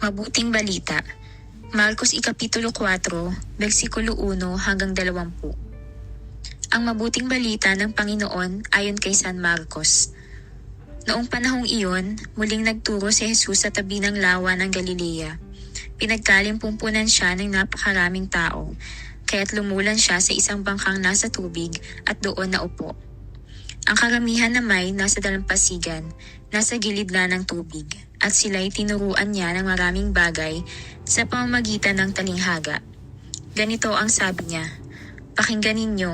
Mabuting balita. Marcos ikapitulo 4, versikulo 1 hanggang 20. Ang mabuting balita ng Panginoon ayon kay San Marcos. Noong panahong iyon, muling nagturo si Jesus sa tabi ng lawa ng Galilea. Pinagkalimpumpunan siya ng napakaraming tao, kaya't lumulan siya sa isang bangkang nasa tubig at doon naupo. Ang karamihan na may nasa dalampasigan, nasa gilid na ng tubig, at sila'y tinuruan niya ng maraming bagay sa pamamagitan ng talinghaga. Ganito ang sabi niya, "Pakinggan ninyo,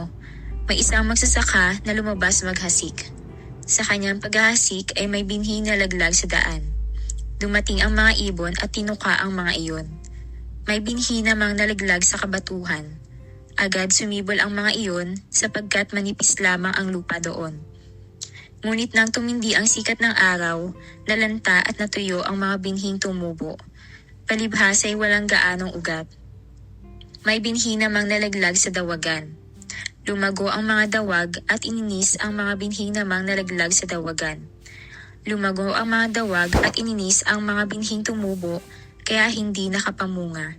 may isang magsasaka na lumabas maghasik. Sa kanyang paghahasik ay may binhi na laglag sa daan. Dumating ang mga ibon at tinuka ang mga iyon. May binhi namang nalaglag sa kabatuhan. Agad sumibol ang mga iyon sapagkat manipis lamang ang lupa doon. Ngunit nang tumindi ang sikat ng araw, nalanta at natuyo ang mga binhing tumubo. Palibhas ay walang gaanong ugat. May binhi namang nalaglag sa dawagan. Lumago ang mga dawag at ininis ang mga binhing namang nalaglag sa dawagan. Lumago ang mga dawag at ininis ang mga binhing tumubo, kaya hindi nakapamunga.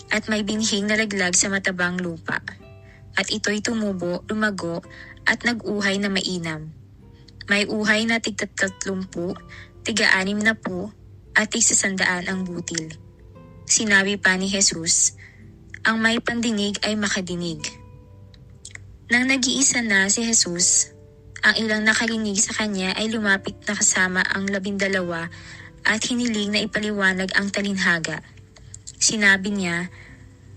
At may binhing nalaglag sa matabang lupa. At ito'y tumubo, lumago, at nag-uhay na mainam. May uhay na tig-30, tig-60, at tig-100 ang butil. Sinabi pa ni Jesus, ang may pandinig ay makadinig. Nang nag-iisa na si Jesus, ang ilang nakarinig sa kanya ay lumapit na kasama ang 12 at hiniling na ipaliwanag ang talinhaga. Sinabi niya,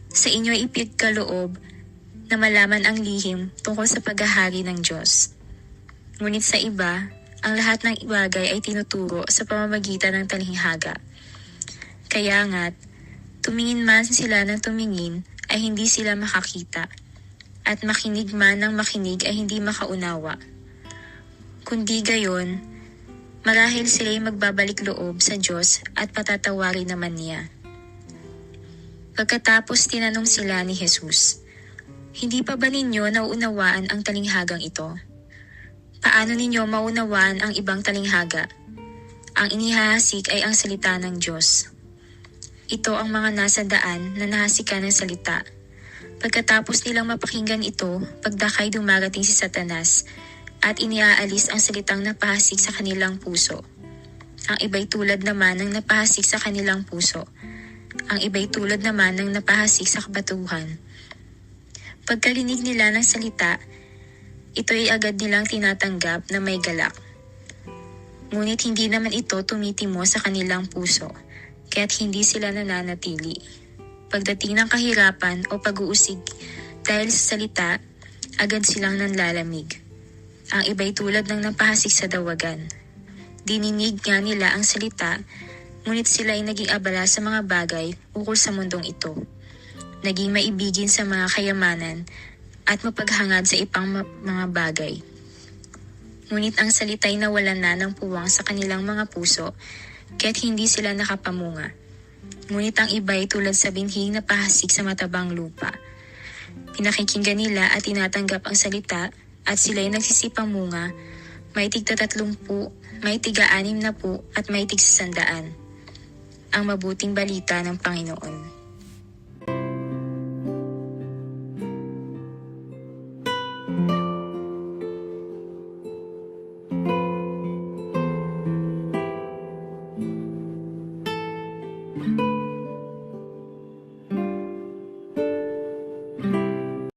sa inyo ipagkaloob na malaman ang lihim tungkol sa paghahari ng Diyos. Ngunit sa iba, ang lahat ng bagay ay tinuturo sa pamamagitan ng talinghaga. Kaya nga't, tumingin man sila ng tumingin ay hindi sila makakita, at makinig man ng makinig ay hindi makaunawa. Kundi gayon, marahil sila'y magbabalik loob sa Diyos at patatawarin naman niya. Pagkatapos tinanong sila ni Jesus, hindi pa ba ninyo nauunawaan ang talinghagang ito? Paano ninyo maunawaan ang ibang talinghaga? Ang inihahasik ay ang salita ng Diyos. Ito ang mga nasa daan na nahasikan ng salita. Pagkatapos nilang mapakinggan ito, pagdakay dumarating si Satanas at iniaalis ang salitang napahasik sa kanilang puso. Ang iba'y tulad naman ng napahasik sa kanilang puso. Ang iba'y tulad naman ng napahasik sa kabatuhan. Pagkarinig nila ng salita, ito'y agad nilang tinatanggap na may galak. Ngunit hindi naman ito tumitimo sa kanilang puso, kaya't hindi sila nananatili. Pagdating ng kahirapan o pag-uusig dahil sa salita, agad silang nanlalamig. Ang iba'y tulad ng napahasik sa dawagan. Dininig nga nila ang salita, ngunit sila ay naging abala sa mga bagay ukol sa mundong ito. Naging maibigin sa mga kayamanan at mapaghangad sa ipang mga bagay. Ngunit ang salita'y nawalan na ng puwang sa kanilang mga puso, kaya't hindi sila nakapamunga. Ngunit ang iba'y tulad sa binhing na pahasik sa matabang lupa. Pinakikinggan nila at tinatanggap ang salita at sila'y nagsisipamunga, may tig-30, may tig-60 at may tig-100. Ang mabuting balita ng Panginoon.